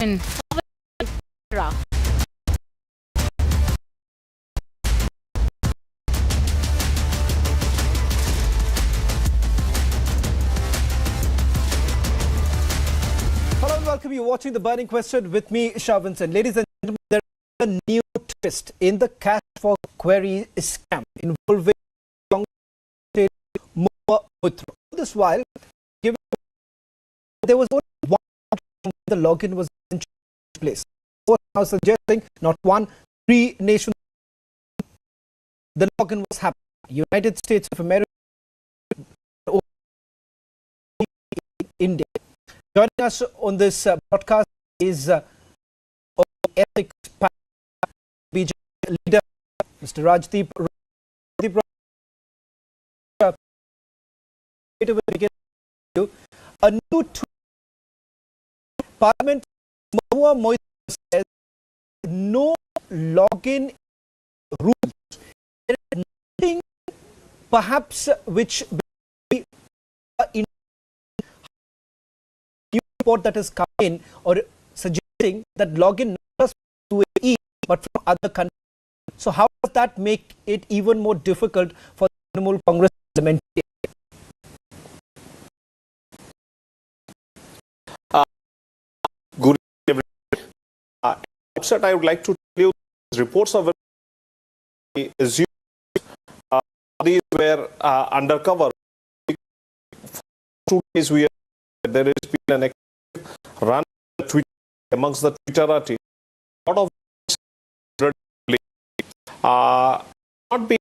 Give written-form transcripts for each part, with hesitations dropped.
question. Hello and welcome. You're watching The Burning Question with me, Shavinson. Ladies and gentlemen, there is a new twist in the cash for query scam involving Mahua. This while, given there was only one the login was in place. Now suggesting not one, 3 nations the login was happening. United States of America, India. Joining us on this broadcast is ethics BJ leader, Mr. Rajdeep. A new Parliament Mahua says no login rules. There is nothing perhaps which in new report that has come in or suggesting that login not just to UAE but from other countries. So how does that make it even more difficult for the Trinamool Congress parliament? Good evening, everyone. Outset, I would like to tell you reports of assumed these were undercover. 2 days there has been an active run amongst the Twitterati. A lot of not being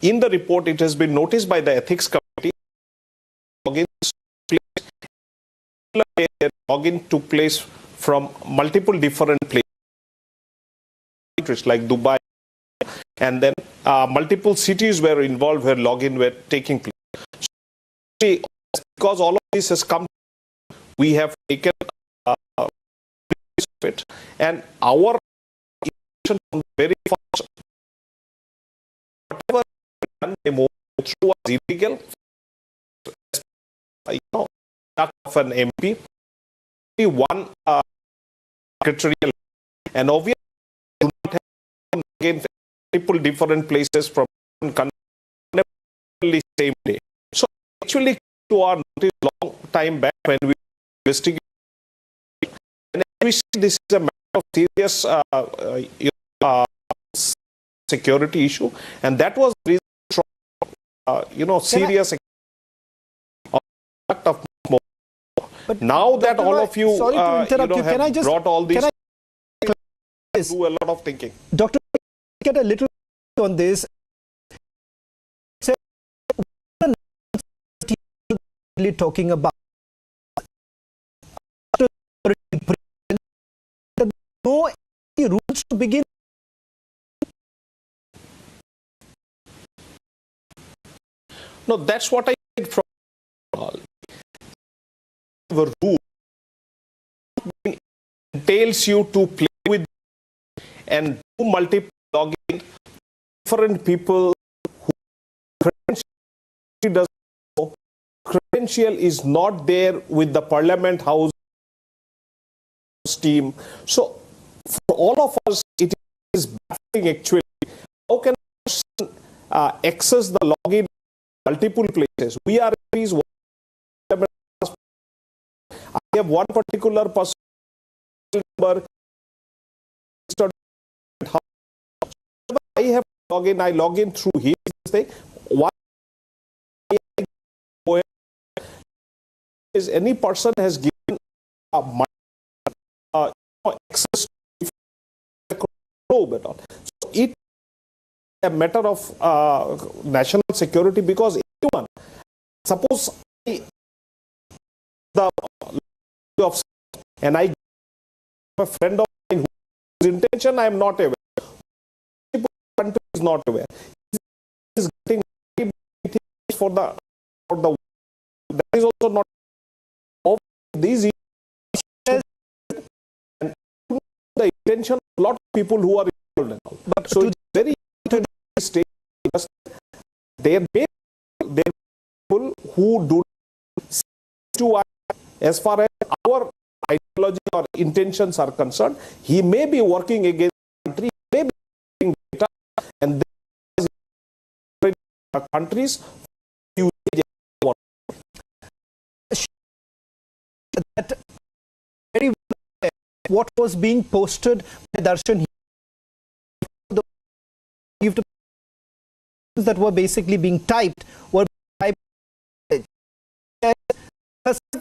in the report, it has been noticed by the ethics committee. Login took place from multiple different places like Dubai, and then multiple cities were involved where login were taking place. So, because all of this has come, we have taken it, and our from the very first, whatever done through was illegal. Of an MP, one secretarial, and obviously do not have again multiple different places from country same day. So actually, to our notice long time back when we investigated, and we see this is a matter of serious security issue, and that was the reason serious act of. But now that all of you, sorry to interrupt you, have brought all these, do a lot of thinking. Doctor, get a little on this. Talking about no rules to begin. No, that's what I said from our rule entails you to play with and do multiple login different people who credential is not there with the Parliament House team. So for all of us it is baffling actually. How can access the login multiple places? We are I have one particular person number. I have I log in through his thing. One is any person has given access to globe at all. So it is a matter of national security, because anyone, suppose and I a friend of mine whose intention I am not aware, country is not aware, is getting for the that is also not of these issues, and the intention of a lot of people who are involved in all. But so it's very important to state there may be people who do to as far as our ideology or intentions are concerned, he may be working against the country, he may be getting data, and countries that very well what was being posted by Darshan that were basically being typed were typed. I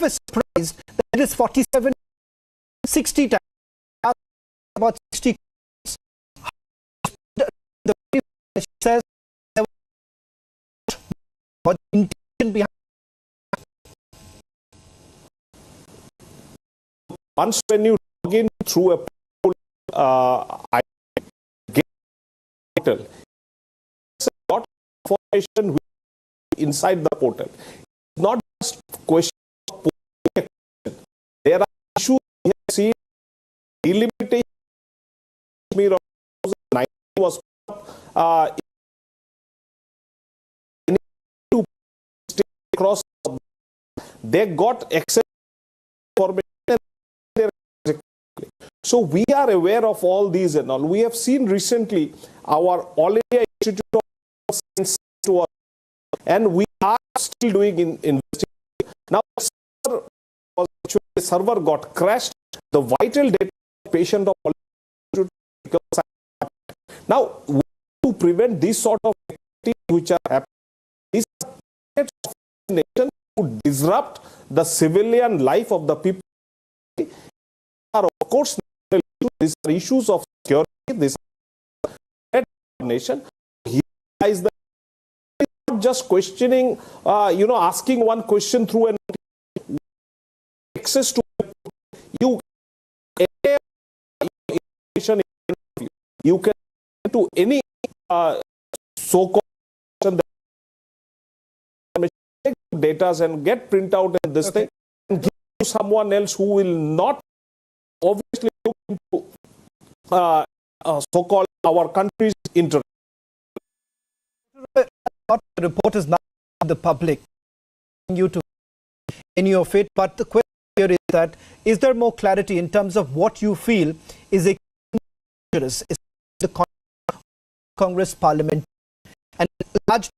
was surprised that it is 47, 60 times, about 60. The says what the intention behind. Once when you log in through a portal, it's a lot of information inside the portal. It's not just question of question. There are issues we have seen. Delimitation was to across. They got access to information. So we are aware of all these and all. We have seen recently our All India Institute of Science to us, and we are still doing investigation. Now, the server got crashed. The vital data of patient of All India Institute of Science. Now, to prevent this sort of activities which are happening, these are nation to disrupt the civilian life of the people. Are of course these are issues of security. This nation. He is not just questioning, asking one question through an access to you. You can to any so-called data and get printout and this thing and give to someone else who will not obviously look into so-called our country's interest. The report is not the public you to any of it, but the question here is that is there more clarity in terms of what you feel is a is the Congress Parliament and large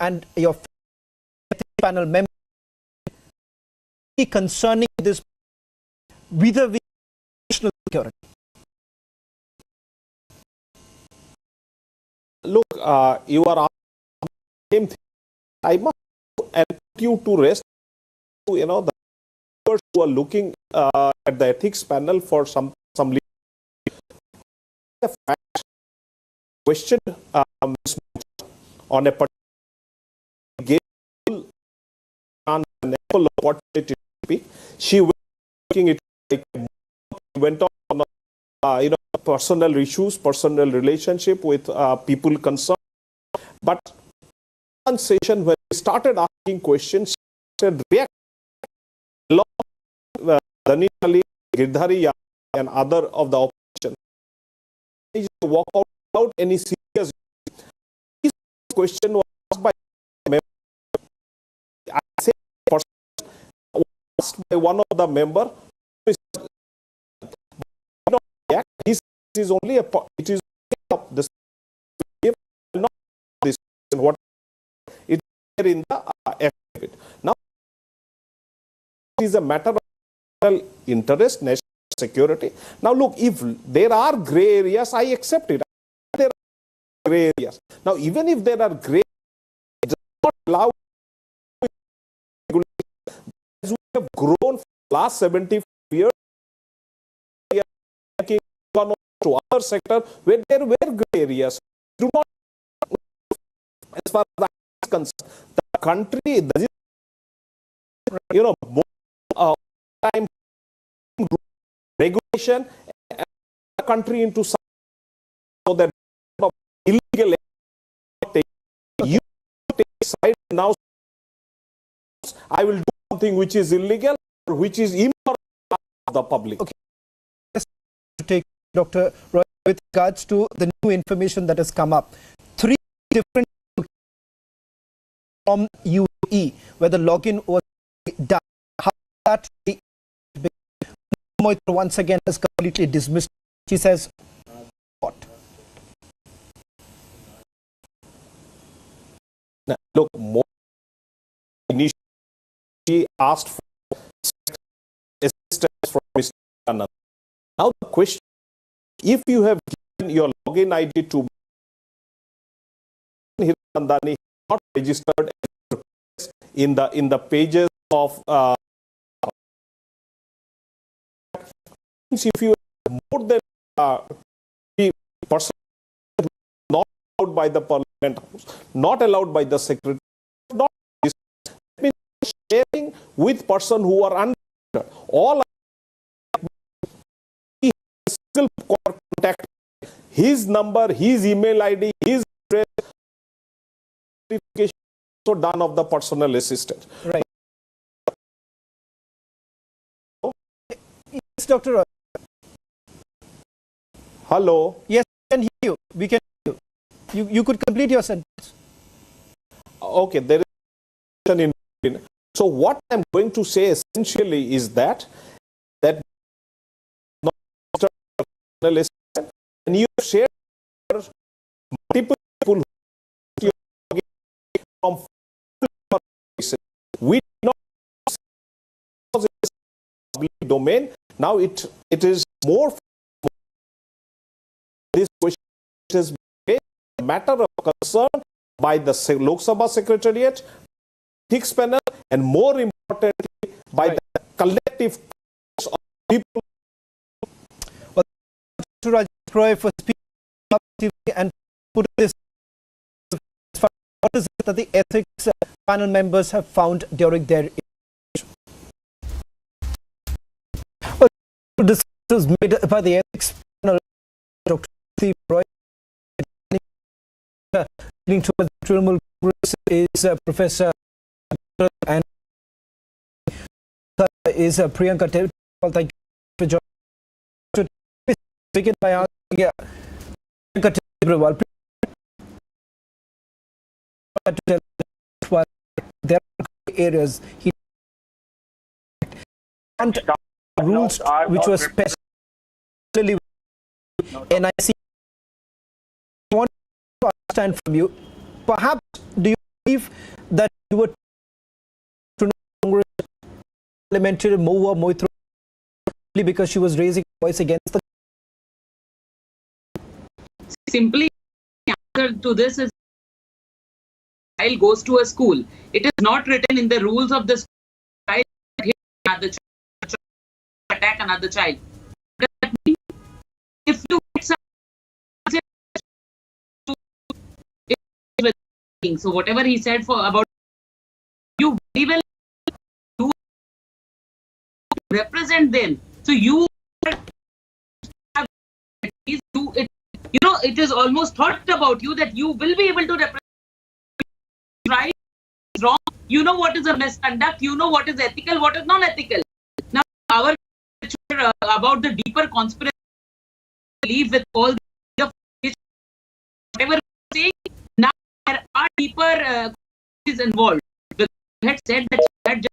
and your panel member concerning this with the national security. Look, you are asking the same thing. I must put you to rest. The members who are looking at the ethics panel for some question on a particular opportunity to speak. She was making it like went on personal issues, personal relationship with people concerned. But one session when we started asking questions, she said react Dani Ali, Girdhari and other of the opposition. They just walk out without any serious. This question was asked by by one of the member. This is only a it is this not this what it is in the affidavit. Now it is a matter of interest, national security. Now look, if there are grey areas, I accept it. There are grey areas. Now even if there are grey, it does not allow. As we have grown for the last 75 years, we are gone to other sector where there were grey areas. Do not, as far as I am concerned, the country, more time regulation and the country into so that illegal you take side now. I will do something which is illegal or which is immoral for the public. Okay. Let's take Dr. Roy with regards to the new information that has come up. 3 different from UAE, where the login was done. How that Moitra once again has completely dismissed. She says, what? Now, look, more initially she asked for assistance from Mr. Anand. Now the question, if you have given your login ID to Hiranandani, not registered in the pages of if you have more than 3% not allowed by the Parliament House, not allowed by the Secretary, not means sharing with person who are under all still contact his number, his email ID, his address, verification so done of the personal assistant. Right. Yes, Dr. Hello. Yes, we can hear you. We can hear you. You could complete your sentence. Okay, there is in. So what I'm going to say essentially is that and you share multiple people from we not public domain. Now it is more this question is a matter of concern by the Lok Sabha Secretariat, ethics panel, and more importantly by the collective of people. Well, Dr. Rajesh Roy for speaking and put this. What is it that the ethics panel members have found during their well, this was made by the ethics panel, Dr. Roy, leading to the Trinamool Congress is Professor and is Priyanka Tepal. Thank you for joining. Begin by asking Priyanka Tepal to tell us there are areas he and rules which was specially NIC. I want to understand from you, perhaps do you believe that you were to Congress parliamentary Mahua Moitra because she was raising a voice against the simply answer to this is child goes to a school. It is not written in the rules of the school child hit another child, attack another child. Does that mean if you hit someone, so whatever he said for about you very well do represent them. So you have do it. You know, it is almost thought about you that you will be able to represent. Right, wrong. You know what is a misconduct. You know what is ethical, what is non-ethical. Now, our about the deeper conspiracy believe with all the whatever we say. Now there are deeper is involved. The had said that she had just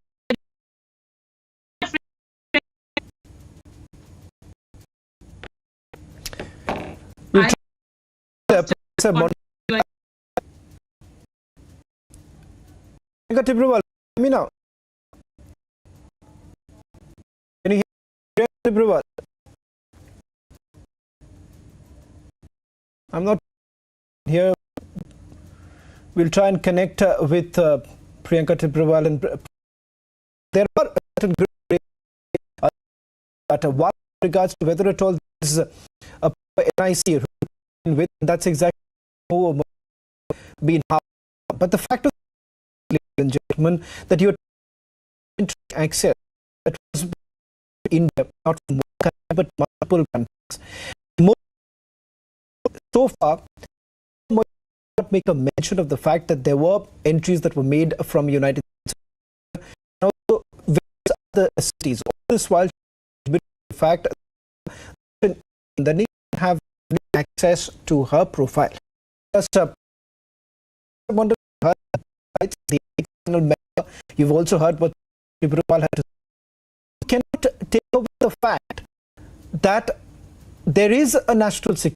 Tibrewal, let me know. Can you hear Tibrewal? I'm not here. We'll try and connect with Priyanka Tibrewal, and there are certain groups at what regards to whether at all this is a NIC with. That's exactly who been how. But the fact is, ladies and gentlemen, that you're access that was in India, not from one country, but multiple countries. So far, not make a mention of the fact that there were entries that were made from United States and also various other cities. All this while the fact that the need to have access to her profile. Just wonder rights, the external member. You've also heard what Shivakumar had to say. You cannot take over the fact that there is a national security.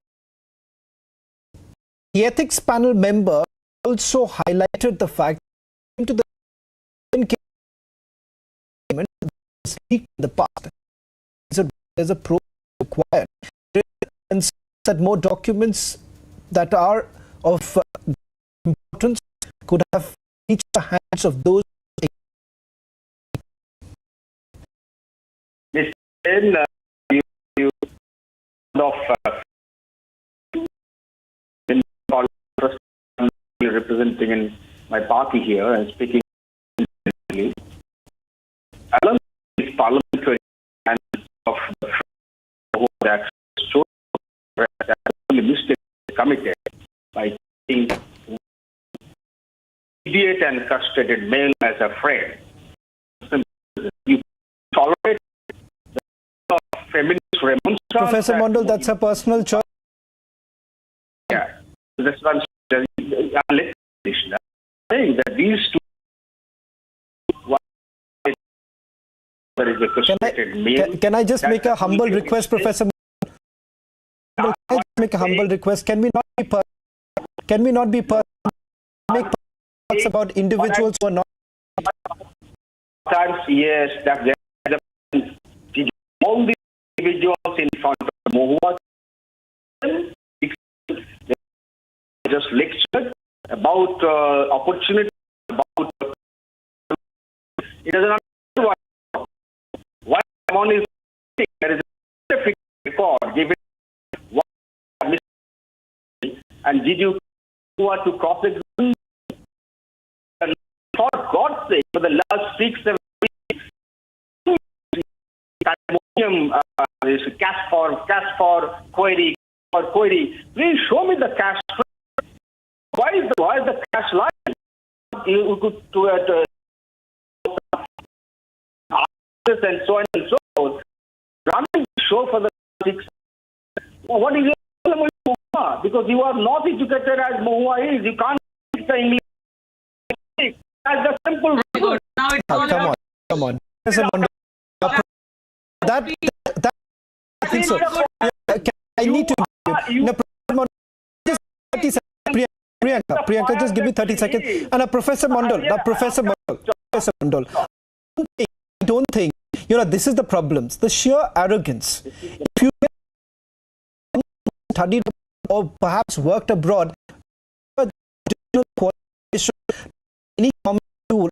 The ethics panel member also highlighted the fact that into the in the past, there's a probe required. And that more documents that are of importance could have reached the hands of those. Mr. You of representing in my party here and speaking along with parliamentary and of that so mistake committed by taking idiot and frustrated male as a friend. You tolerate the feminist remonstrance. Professor Mondal, that's a personal choice. Yeah, that's one saying that these two. Can I just make a humble request, Professor? Can I just make a humble request? Can we not be make thoughts about individuals who are not? Sometimes, yes, that's all the individuals in front of Mahua just lectured about opportunity, about it doesn't matter why someone is there is a record given and did you want to cross examine? For God's sake, for the last 6-7 weeks, cash for query. Please show me the cash. Why is the cash lying? You could do it and so on and so forth. Rather than show for the 6. What is your problem with Mahua? Because you are not educated as Mahua is. You can't speak the English. That's the simple reason. Now it's all Come on. That I think so. I need to. Just 30 seconds. Priyanka, just give me 30 seconds. And Professor Mondal, I don't think, this is the problems, the sheer arrogance. If you studied or perhaps worked abroad, any comment to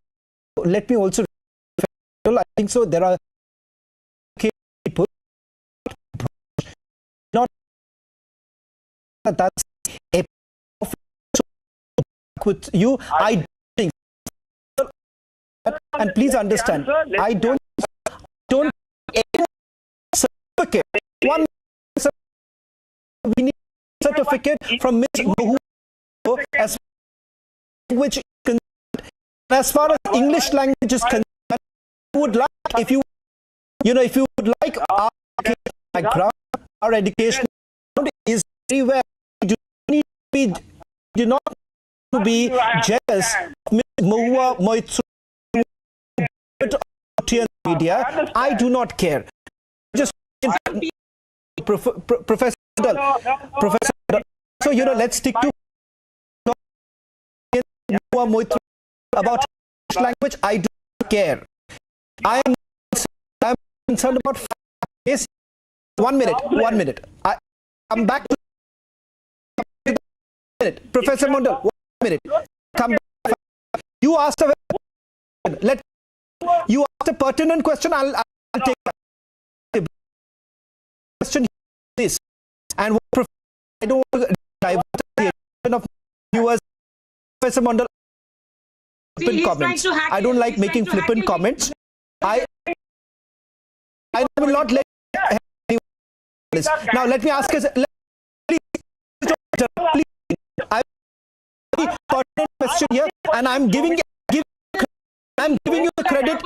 let me also, I think so, there are people, not that's a with you, I think, and please understand, I don't certificate. One, we need a certificate from Ms. Mahua as which as far as English language is concerned, would like if you would like our background, our education is very well. You do not to be jealous of Ms. Mahua Moitsu media. I do not care. Just Professor Professor. So let's stick to Mahua Moitsu about language. I do not care. I am concerned about yes. 1 minute. I come back to Professor Mondal. 1 minute. Come back. You asked a pertinent question. I'll take the question. This and I don't want to divert the attention of viewers. Professor Mondal. Flippant comments. I don't like making flippant comments. I will not let anyone. Now let me ask us. Please. I pertinent question here, and I'm giving you the credit.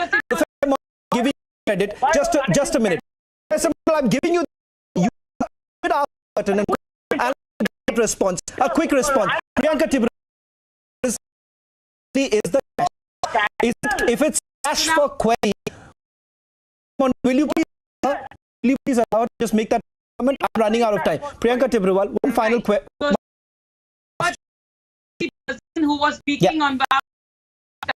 Giving credit. Just a minute. I'm giving you pertinent and response. A quick response. Priyanka Tibra. is the cache. If it's cache for query, will you please allow just make that comment? I'm running out of time. Priyanka Tibrewal, one final question. The person who was speaking on behalf of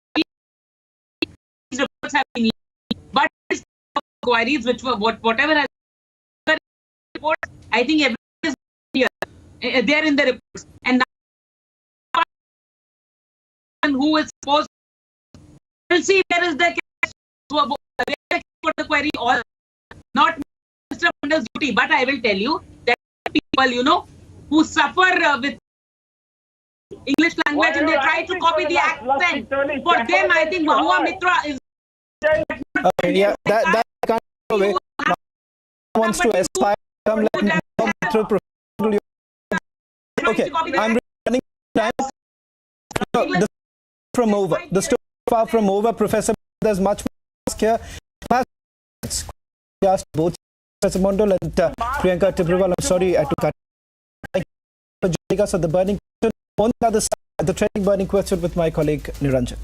these reports have been, but queries which were whatever has reports, I think everything is here. They are in the reports, and now who is supposed to see there is the case for the query or not Mr. Munda's duty. But I will tell you that people, who suffer with English language and they try to copy the accent. For them, I think Mahua Mitra is. Okay, yeah, that can't go away. Wants to aspire. Okay, I'm running time. No, the from over. The story far from over, Professor. There's much more here. Asked both Professor Mondal and Priyanka Tibrewal. I'm sorry I had to cut. Thank you for joining us on the burning question. On the other side, the trending burning question with my colleague Niranjan.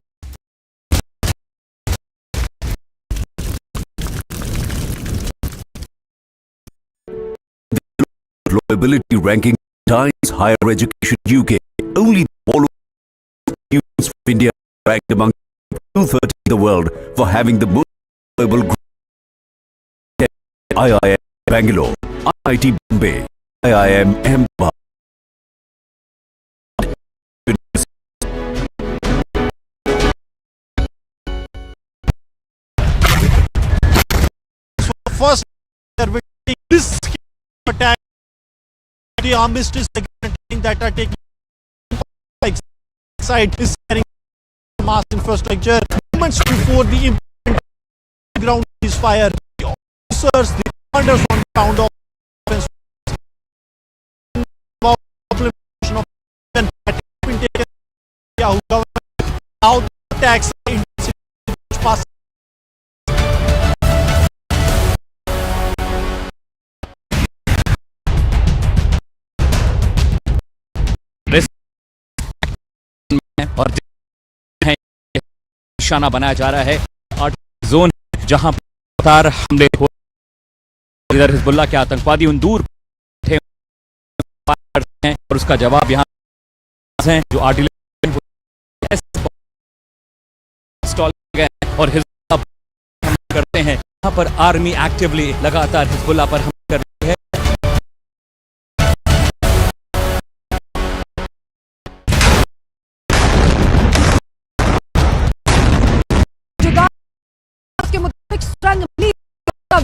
Employability ranking Times Higher Education UK. Only all students from India ranked among 230 in the world for having the most employable group. IIM Bangalore, IIT Bombay, IIM Ahmedabad. First, this attack, the armistice agreement that are taking side is carrying mass infrastructure. Moments before the ground ceasefire, the officers, the commanders on the ground of implementation of that been taken Yahoo government. Now the attacks pass. और निशाना बनाया जा रहा है और zone जहां लगातार हमले हो इधर हिजबुल्लाह के आतंकवादी उन दूर थे हैं और उसका जवाब यहां है जो आर्टिलरी इंस्टॉल गए और हिजबुल्लाह हमले करते हैं। यहां पर आर्मी एक्टिवली लगातार हिजबुल्लाह पर हमले कर रही है।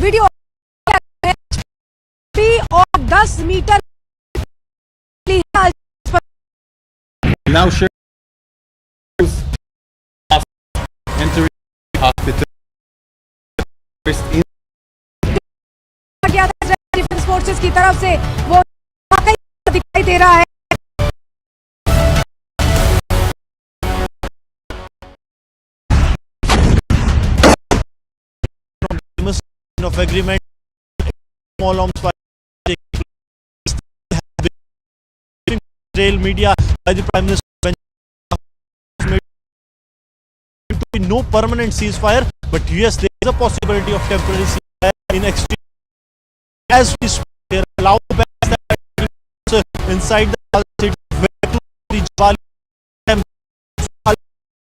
वीडियो और 10 meter now shows of entering hospital defence forces की तरफ से वो दिखाई दे रहा है। of agreement, small arms fighting, Israel media by the Prime Minister to be no permanent ceasefire, but yes, there is a possibility of temporary ceasefire in extreme. As we speak, they allow inside the city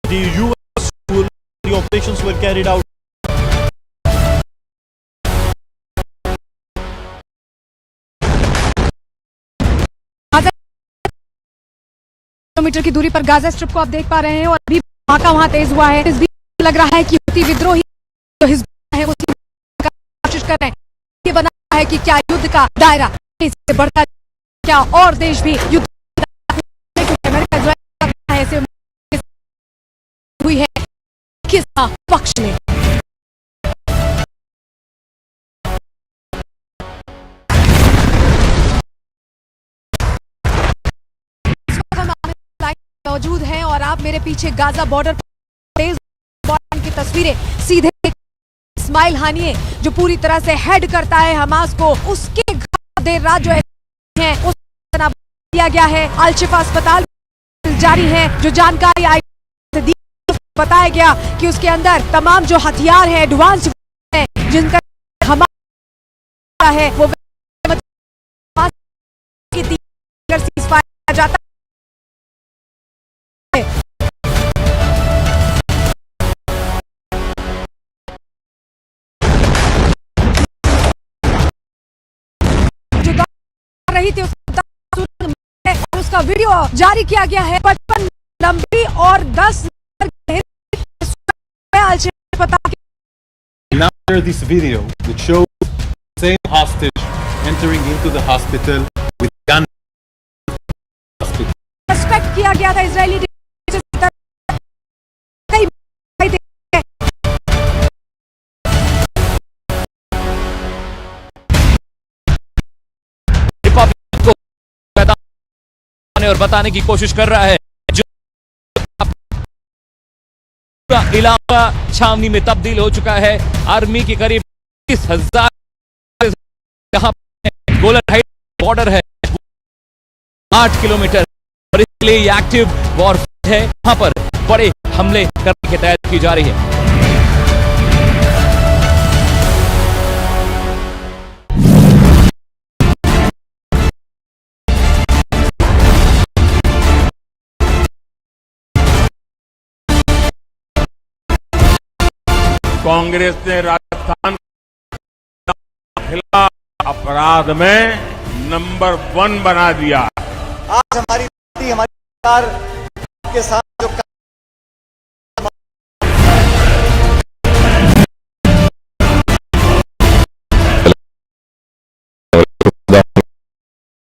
the US the operations were carried out. Kilometre की दूरी पर Gaza strip को आप देख पा रहे हैं और अभी धमाका वहां तेज हुआ है। इस बीच लग रहा है कि हुती विद्रोही जो हिजबुल्लाह है वो कोशिश कर रहे हैं। ये बना है कि क्या युद्ध का दायरा इससे बढ़ता, क्या और देश भी युद्ध ऐसे हुई है किस पक्ष में। मौजूद हैं और आप मेरे पीछे गाजा बॉर्डर की तस्वीरें सीधे इस्माइल हानिये जो पूरी तरह से हेड करता है हमास को, उसके देर रात जो है उस दिया गया है। अल शिफा अस्पताल जारी है जो जानकारी आई दी बताया गया कि उसके अंदर तमाम जो हथियार है, एडवांस है, जिनका हमारा है वो सीज़फायर जाता है। जो रही थी उसका वीडियो जारी किया गया है। 55 लंबी और 10 Now share this video which shows the same hostage entering into the hospital with gun. Suspect किया गया था इजरायली रिपब्लिक को बताने और बताने की कोशिश कर रहा है। जो पूरा इलाका छावनी में तब्दील हो चुका है। आर्मी की करीब 30,000 यहाँ गोलन हाइट बॉर्डर है 8 किलोमीटर और इसलिए ये एक्टिव वॉरफेयर है। वहां पर बड़े हमले करने की तैयारी की जा रही है। कांग्रेस ने राजस्थान खिलाफ अपराध में नंबर 1 बना दिया। आज हमारी सरकार के साथ जो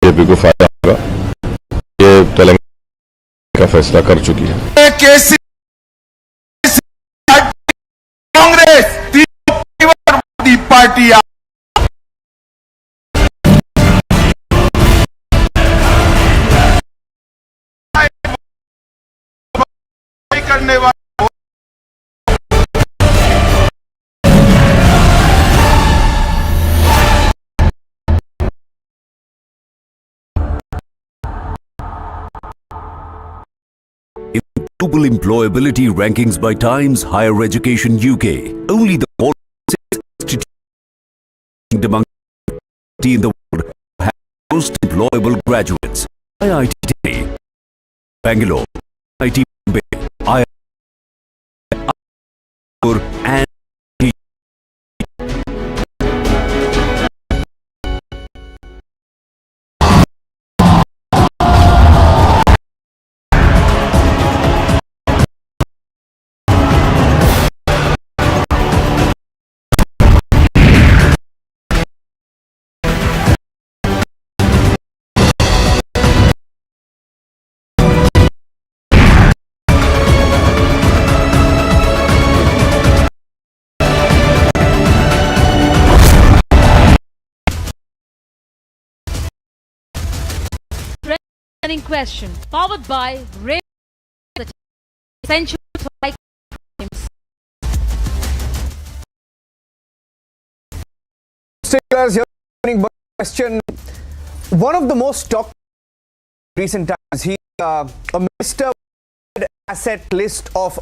बीजेपी को फायदा होगा, ये तेलंगाना का फैसला कर चुकी है। कांग्रेस पार्टी करने वाले Global employability rankings by Times Higher Education UK. Only the institute among in the world have most employable graduates. IIT Delhi, Bangalore, IIT Bombay, IIT and question powered by essential question. One of the most talked recent times, he a minister asset list of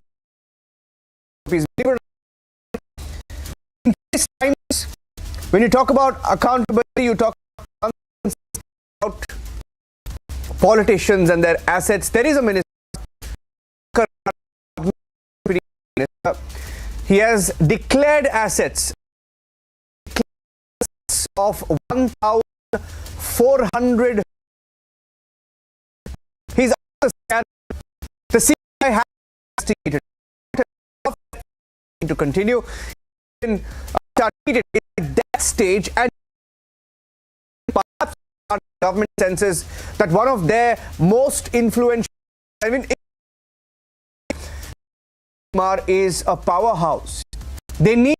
in these times when you talk about accountability, you talk about politicians and their assets. There is a minister, he has declared assets of 1,400. He's the CBI has investigated to continue in at that stage, and perhaps government senses that one of their most influential, I mean, Shivakumar is a powerhouse. They need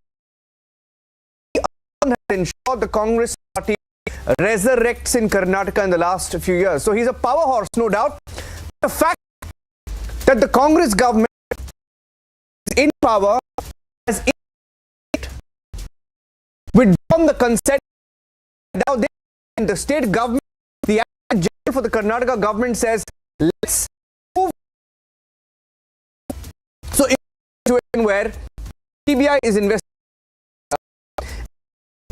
to ensure the Congress party resurrects in Karnataka in the last few years. So he's a power horse, no doubt. The fact that the Congress government is in power has withdrawn the consent. Now they, the state government, the Advocate General for the Karnataka government says, let's move. So situation where CBI is investigating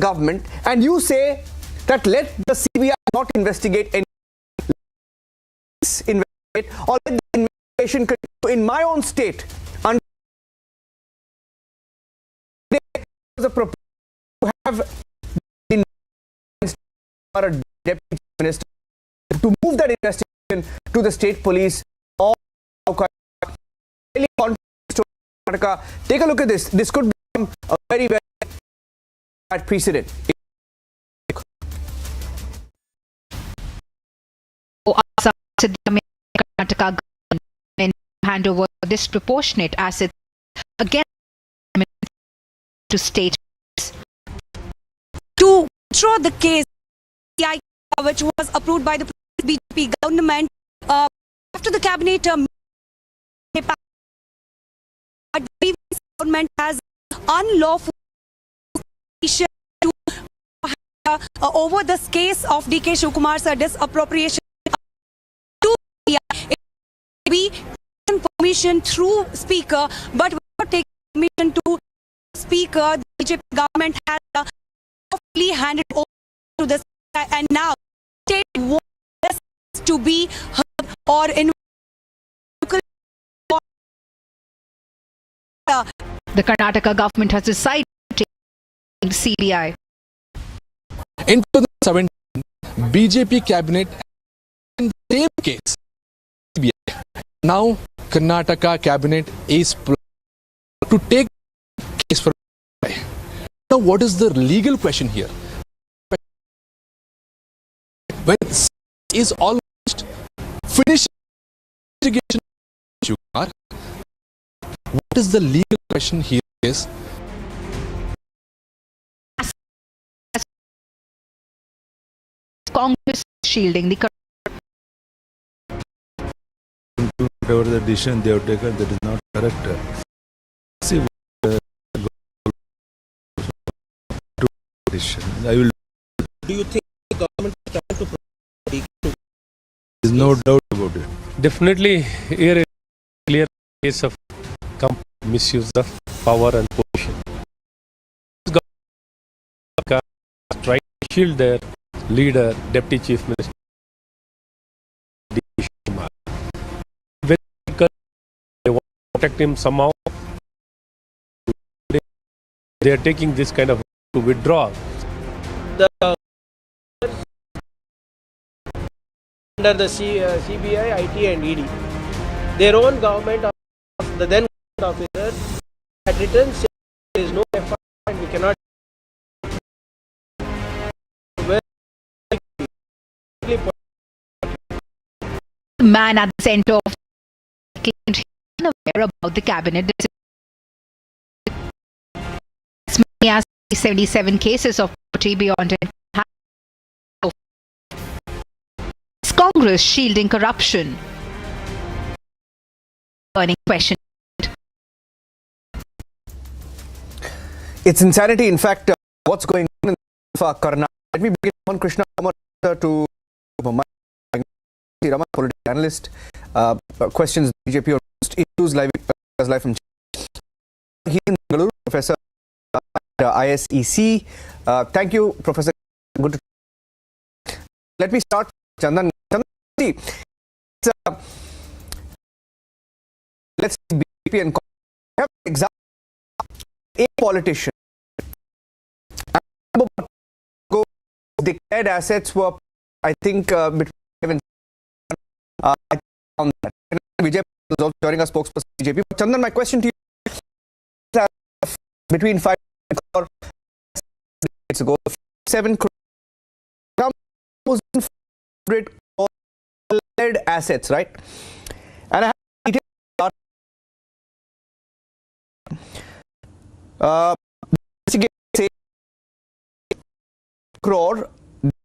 government, and you say that let the CBI not investigate any, investigate, or let the investigation continue in my own state. And there was a proposal to have a deputy minister to move that investigation to the state police. Or take a look at this. This could become a very, very bad precedent. Karnataka government hand over disproportionate assets against to state to withdraw the case which was approved by the BJP government after the cabinet the previous government has unlawful to over this case of DK Shivakumar's disappropriation to be permission through speaker, but without taking permission to speaker, the BJP government has lawfully handed over to the and now state wants this to be heard or in the Karnataka government has decided to take CBI. In 2017, BJP cabinet in the same case CBI. Now Karnataka cabinet is to take case for CBI. Now what is the legal question here? When is almost finished investigation, what is the legal question here is Congress shielding the whatever the decision they have taken, that is not correct. See, I will. Do you think the government is trying to there is no doubt about it. Definitely, here is a clear case of misuse of power and position. Try to shield their leader, Deputy Chief Minister. They want to protect him somehow. They are taking this kind of to withdraw. Under the CBI, IT and ED, their own government of the then officer had written there is no FIR and we cannot. The man at the center of the claimed he was unaware about the cabinet decision. As many as 77 cases of property beyond it. Congress shielding corruption. Burning question. It's insanity. In fact, what's going on in Karnataka? Let me begin on Krishna to Raman, political analyst. Questions BJP or most issues live from he in Bangalore, Professor at ISEC. Thank you, Professor. Good to let me start. Chandan, let's see BJP and have example a politician declared assets were, I think, between Vijay was also joining us, spokesperson BJP. But Chandan, my question to you is between 5 crore years ago, 7 crore assets, right? And I have say crore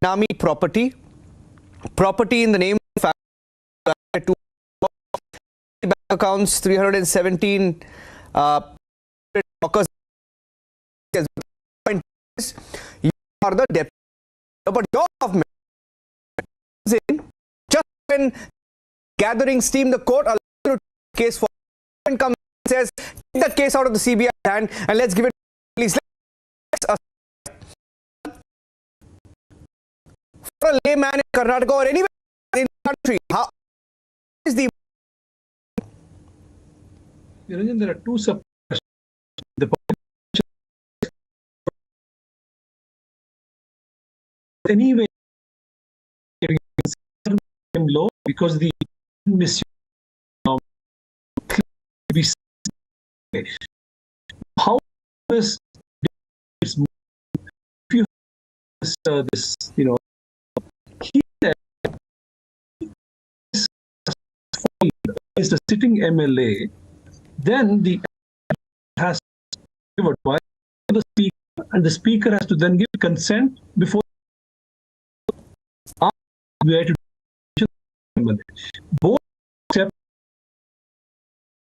Nami property in the name of two bank accounts, 317 workers. You are the deputy, but your government just when gathering steam, the court allowed case for comes says, take that case out of the CBI hand and let's give it to the police. For a layman in Karnataka or anywhere in the country, how is the... There are two sub-questions. The anyway low because the misuse how is this this is the sitting MLA, then the has to give advice to the speaker, and the speaker has to then give consent before we have to both accept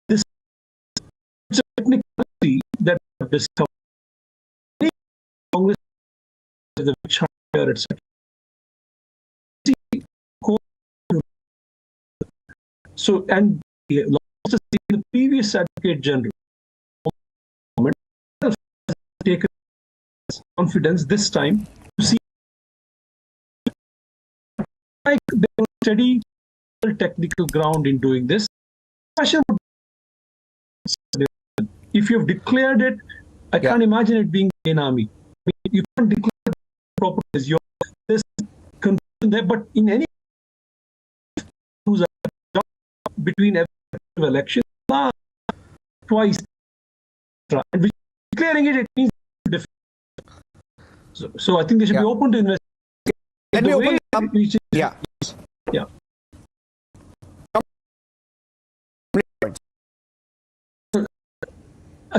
this technicality that this Congress the etc. So, and the previous Advocate General taken confidence this time to see like there was steady technical ground in doing this. If you have declared it, I can't imagine it being an army. You can't declare property as your there's concern there, but in any who's between every election twice and declaring it means so I think they should be open to invest. Let me open up. Yeah.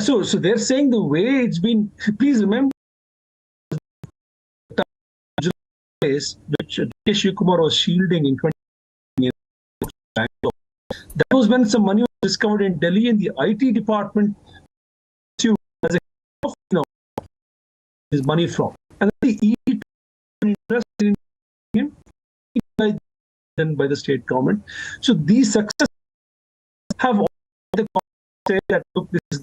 So they're saying the way it's been. Please remember, which Shivakumar was shielding in 20. That was when some money was discovered in Delhi, and the IT department as a his money from, and the ED interested in him then by the state government. So these successes have all the say that look, this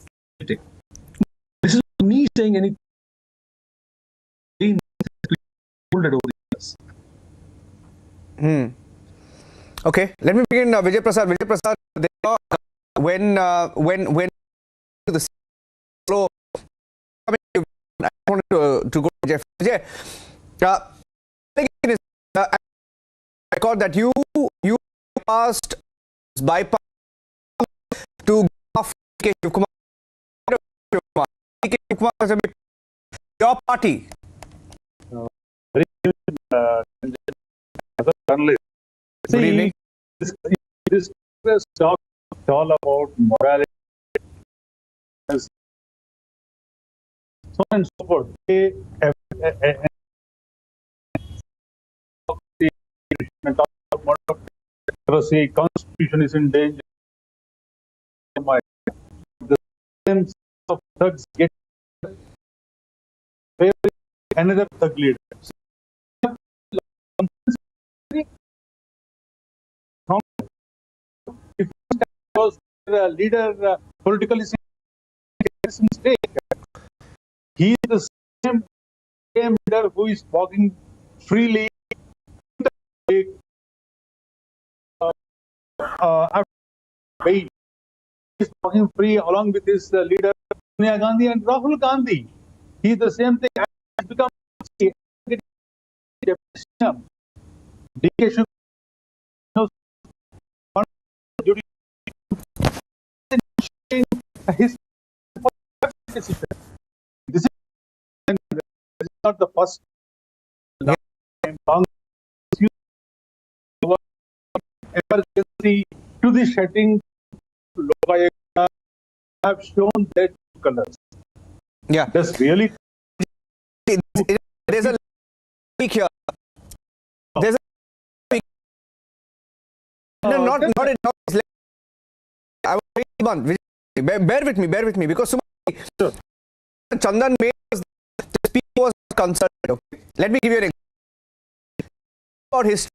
is me saying anything. Okay, let me begin. Vijay Prasad. When the flow, I wanted to go to Jeff. Vijay, I caught that you passed bypass to Shivakumar. Your party. Good evening. This talk is all about morality, so on and so forth. The constitution is in danger. The sense of thugs get another thug leader. If was the leader politically mistake, he is the same leader who is walking freely after bail. He is walking free along with his leader Sonia Gandhi and Rahul Gandhi. He is the same thing. Has become DK his this is not the first emergency to the setting. Have shown that colors. Yeah, that's really. There's a leak here. There's a leak. No, not I was bear with me because Chandan made the speaker was concerned. Okay? Let me give you an example about his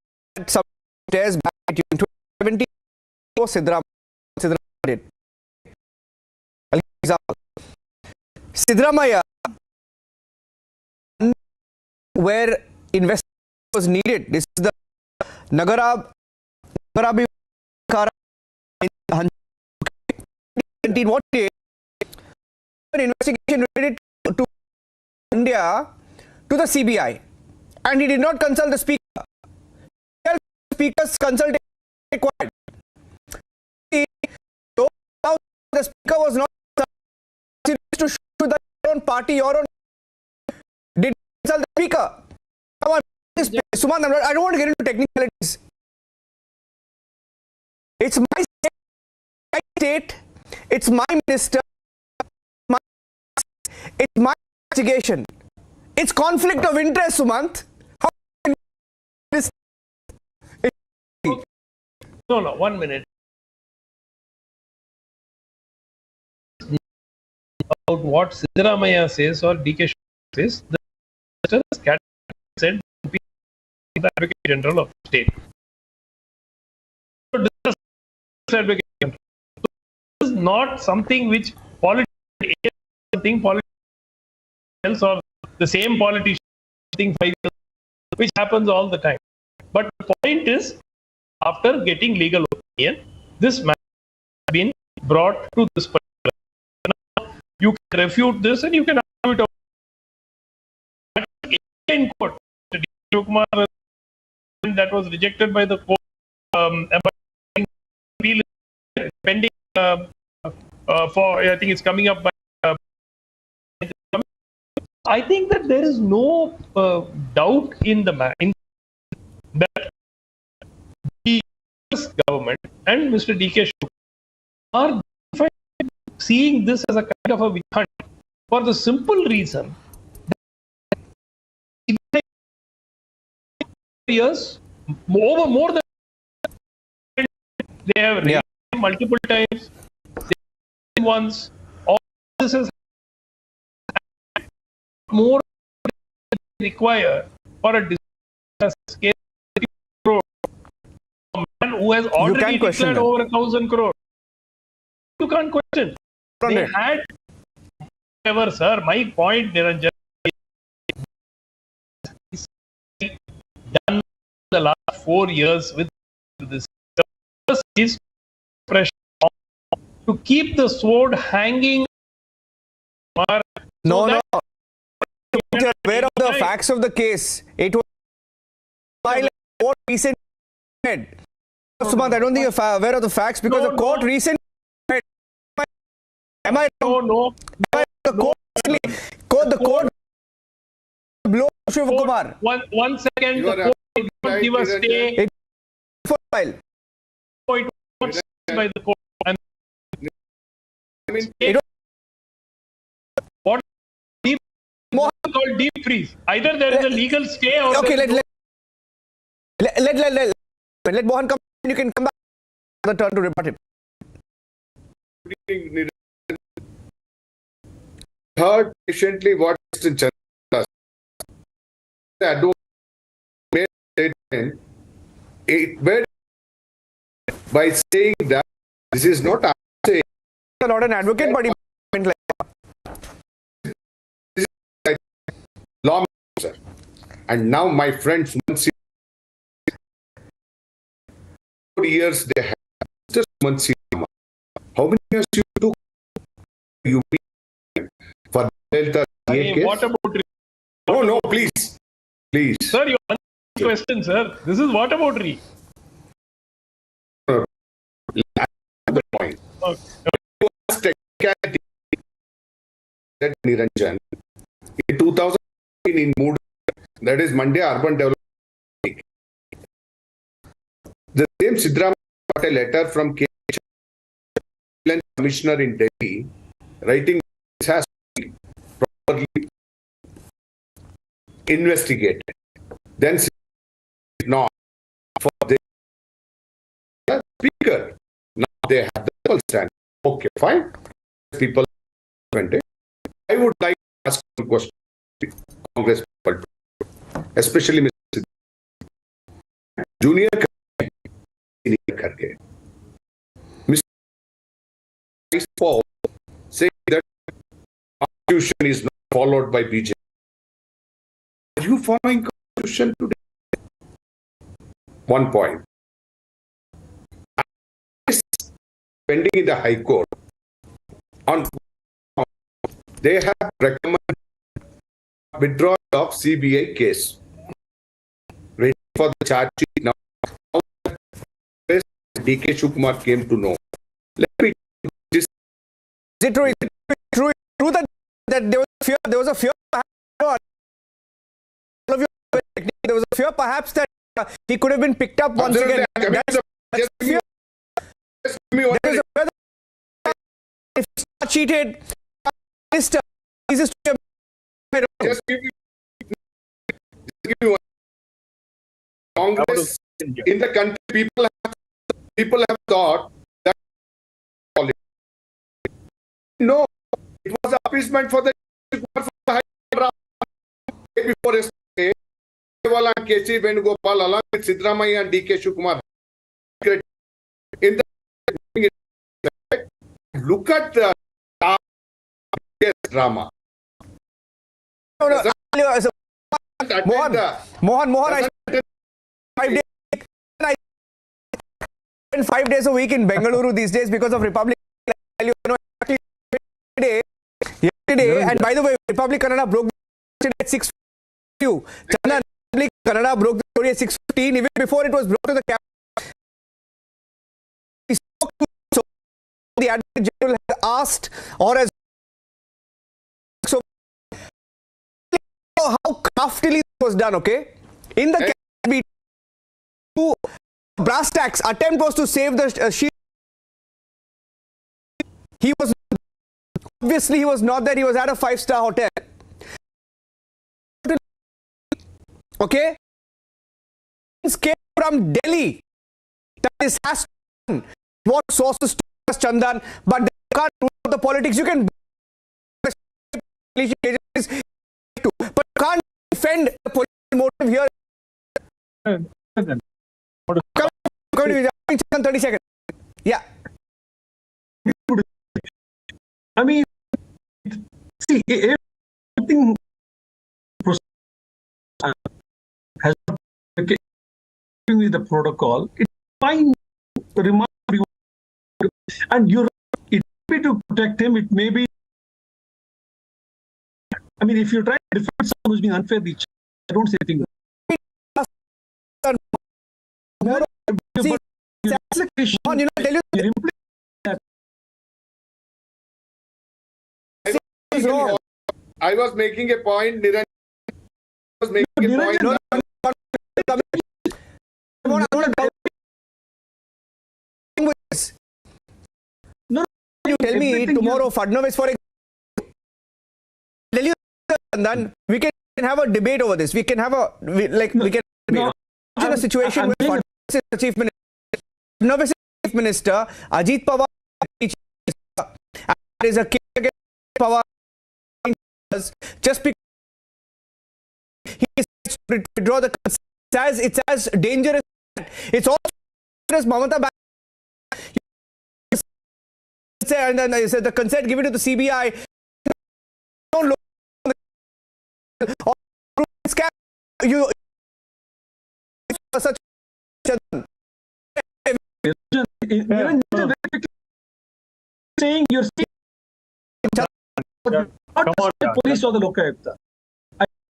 some days back in 2017. Sidram did. example. Sidramaya, where investigation was needed. This is the Nagara in what day an investigation related to India to the CBI, and he did not consult the speaker. Speaker's consultation required. So now the speaker was not to show that your own party, your own did consult the speaker. Come on, Sumant, I don't want to get into technicalities. It's my state, it's my minister, it's my investigation. It's conflict of interest, Sumant. How this? No, 1 minute. About what Siddaramaiah says or DK says, the said the Advocate General of the state. So this is not something which politics else or the same politician think 5 years, which happens all the time. But the point is, after getting legal opinion, this matter has been brought to this particular. Now, you can refute this and you can argue it in court. Shivakumar, that was rejected by the court. Appeal pending for, I think it's coming up by. I think that there is no doubt in the that the government and Mr. DK are seeing this as a kind of a witch hunt for the simple reason that years over more than they have raised multiple times, once. All this is more required for a case. A man who has already declared over 1,000 crore. You can't question. They had whatever, sir. My point, Niranjan, is done the last 4 years with this. First is pressure to keep the sword hanging. No. You're aware of the facts of the case. It was court recently. Sumant, I don't think you're aware of the facts because the court recently. Am I wrong? No. The court blow Shivakumar. One second. The court will give us stay. For a while. It was by the court. And what deep called deep freeze? Either there is a legal stay or okay. Let Mohan come. You can come back. The turn to rebut him. Heard patiently what Mr. Chandra said. Made a statement by saying that this is not saying not an advocate, but he went like this is law officer. And now my friends, 4 years they have just how many years you took you for Delta case? What about no, please. Sir, you answer the question, sir. This is what about the point. That Niranjan in 2018 in Mood, that is Monday Urban Development. The same Sidramaiah got a letter from Commissioner in Delhi writing this has to be properly investigated. Then not for the speaker. Now they have the double standard. Okay, fine. People, I would like to ask one question, Congress people, especially Mr. Junior Karke. Mr. For saying that Constitution is not followed by BJP. Are you following Constitution today? One point. Is pending in the High Court. On they have recommended withdrawal of CBI case. Ready for the charge sheet now. DK Shivakumar came to know. Let me. Is it true that there was a fear there was a fear perhaps that he could have been picked up once again. If he's not cheated, just give me one. Congress in the country, people have thought that no, it was appeasement for the before yesterday. KC Venugopal along with Sidramaiah and DK Shivakumar. In the look at the drama. Mohan, I spend 5 days a week in Bengaluru these days because of Republic. You know exactly yesterday, and by the way, Republic Kannada broke the at 6:50. Chandan, Republic Kannada broke the story at 6:15. Even before it was brought to the camera. So the Advocate General has asked or has so how craftily it was done, okay? In the to brass tacks, attempt was to save the shield. He was obviously he was not there. He was at a 5-star hotel. Okay, came from Delhi. This has to what sources to us, Chandan, but they can't rule out the politics. You can but can't defend the political motive here. Come 30 seconds. Yeah. I mean, see, everything has with the protocol. It's fine. And you're it may be to protect him. It may be. I mean, if you try to defend someone who's being unfair, I don't say anything. I was making a point, Niranjan. I was making a point. No, you tell me tomorrow, Fadnavis, for example, tell you, and then we can have a debate over this. We can have a in a situation where Fadnavis is the chief minister, Fadnavis is the chief minister, Ajit Pawar is a case against Pawar just because he is to withdraw the it's as dangerous. It's also dangerous. Mamata and then I said the consent given to the CBI. Don't look you such saying you're not the police or the Lokayukta.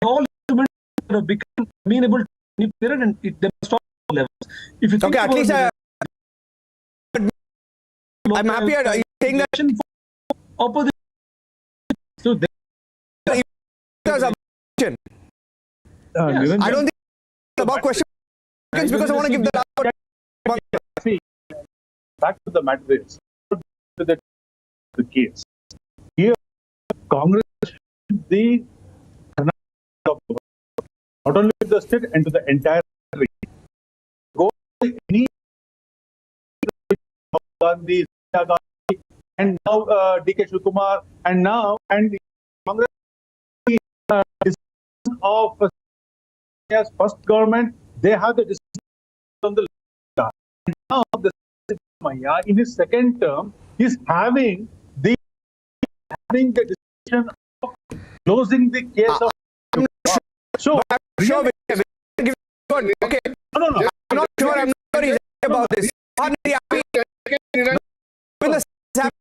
All instruments have become amenable to any period and it demonstrates levels. If you think at least I'm happy at saying that opposite. So I don't think it's about questions because I want to give the back to the matter is the case. Here, Congress the not only to the state and to the entire country. Go to any Gandhi, and now DK Shivakumar, and now and Congress decision of first government, they have the decision on the list. And now the Mahua in his second term is having the decision of closing the case of. So, sure. Okay. No. I'm not sure. I'm not very happy about this. I'm very happy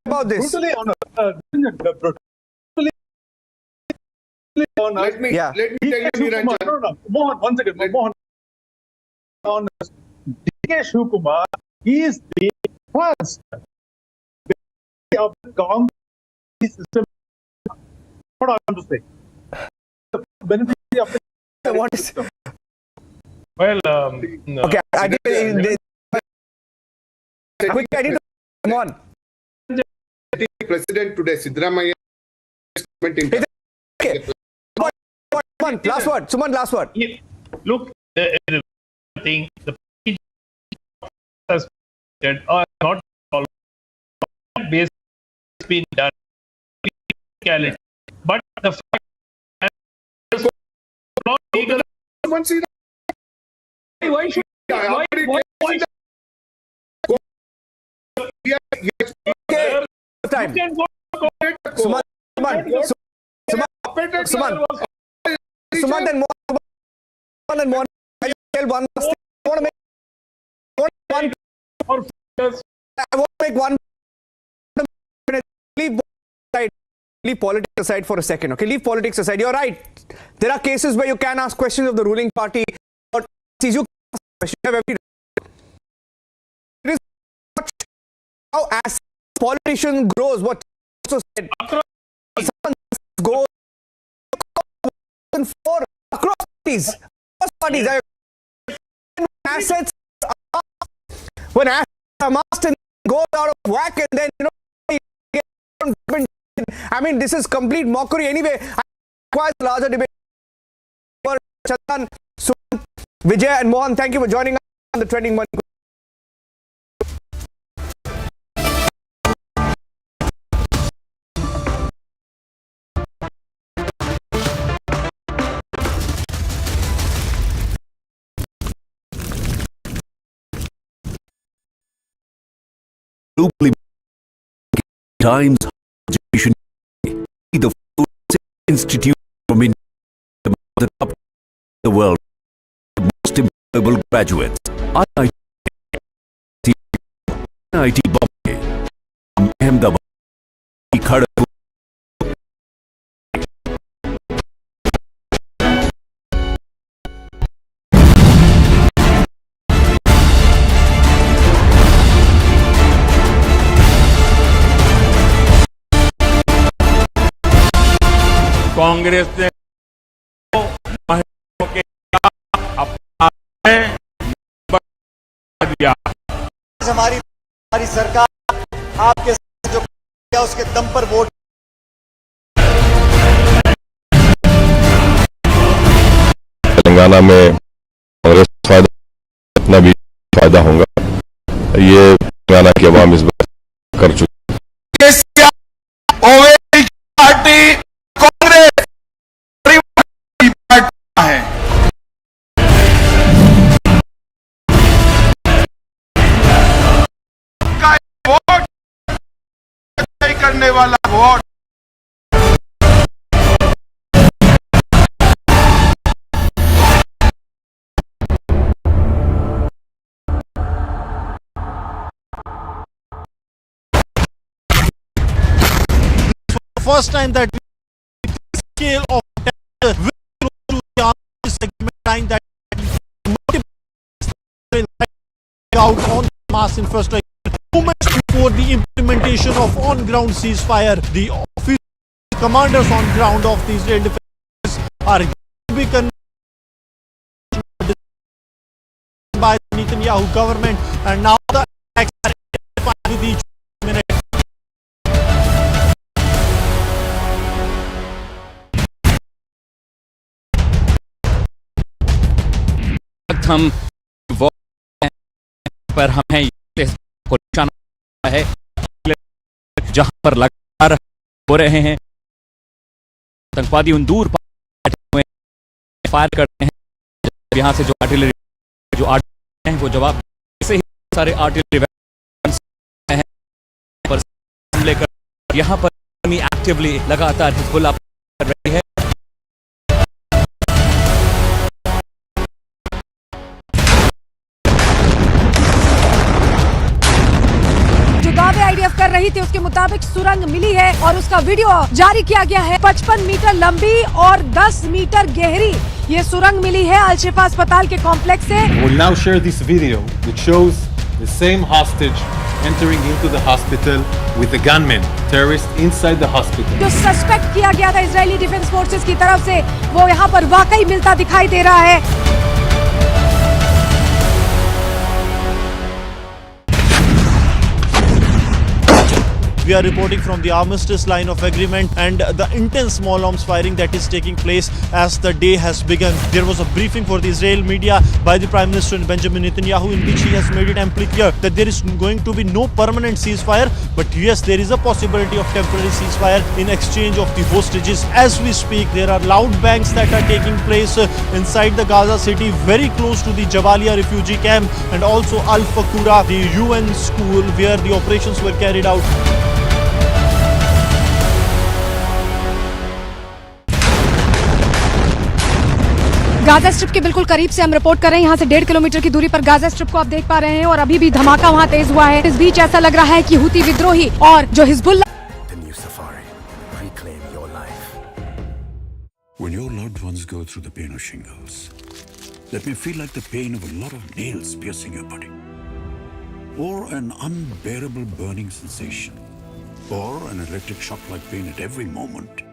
about this. Brutally honest. Brutally honest. Let me tell you, Niranjan. No. Mohan, one second. Mohan. Honest. DK Shivakumar is the first of the Congress system. What I want to say. The benefit of the what is Well, okay, I did come on. President today, Siddaramaiah, Last word. Suman, last word. Look, the thing, the has or not all based been done, but the fact is not legal. Why should why time. Suman and Mohan. I tell one last thing. I want to make one. Leave politics aside for a second. Okay, leave politics aside. You're right. There are cases where you can ask questions of the ruling party. Or you have every. It is how as politician grows. What also said. Goes for across parties. Assets. When assets are amassed and goes out of whack, and then I mean, this is complete mockery. Anyway, I require a larger debate. Chandan, Suman, Vijay, and Mohan, thank you for joining us on the Trending Money. Globally, Times Education, the institute from India, the mother of the world, the most employable graduates, IIT Bombay, Ahmedabad, Kharagpur. Congress ने महिलाओं के दिया। हमारी सरकार आपके जो किया उसके दम पर वोट। तेलंगाना में कांग्रेस फायदा इतना भी फायदा होगा, ये तेलंगाना की आवाम इस बार कर चुकी पार्टी कांग्रेस है। वोट करने वाला vote first time that the scale of terror will go to the army segment line that out on mass infrastructure. Moments before the implementation of on-ground ceasefire, the official commanders on ground of the Israel defense are being by the Netanyahu government, and now the attacks are with each minute. हम पर हमें को निशाना है जहां पर लगातार हो रहे हैं आतंकवादी उन दूर फायर करते हैं, यहां से जो आर्टिलरी हैं वो जवाब से ही सारे आर्टिलरी हैं पर लेकर यहां पर एक्टिवली लगातार हिजबुल्लाह कर रही है। कर रही थी उसके मुताबिक सुरंग मिली है और उसका वीडियो जारी किया गया है। 55 मीटर लंबी और 10 मीटर गहरी ये सुरंग मिली है अल शिफा अस्पताल के कॉम्प्लेक्स से। We'll now share this video which shows the same hostage entering into the hospital with a gunman, terrorist inside the hospital. जो सस्पेक्ट किया गया था इजरायली डिफेंस फोर्सेस की तरफ से वो यहाँ पर वाकई मिलता दिखाई दे रहा है। We are reporting from the armistice line of agreement and the intense small arms firing that is taking place as the day has begun. There was a briefing for the Israel media by the Prime Minister Benjamin Netanyahu in which he has made it amply clear that there is going to be no permanent ceasefire, but yes, there is a possibility of temporary ceasefire in exchange of the hostages. As we speak, there are loud bangs that are taking place inside the Gaza city, very close to the Jabalia refugee camp and also Al Fakura, the UN school where the operations were carried out. Gaza strip के बिल्कुल करीब से हम report कर रहे हैं। यहाँ से 1.5 किलोमीटर की दूरी पर गाजा स्ट्रिप को आप देख पा रहे हैं और अभी भी धमाका वहाँ तेज हुआ है। इस बीच ऐसा लग रहा है कि हुती विद्रोही और जो Hezbollah When your loved ones go through the pain of shingles, that may feel like the pain of a lot of nails piercing your body, or an unbearable burning sensation, or an electric shock like pain at every moment.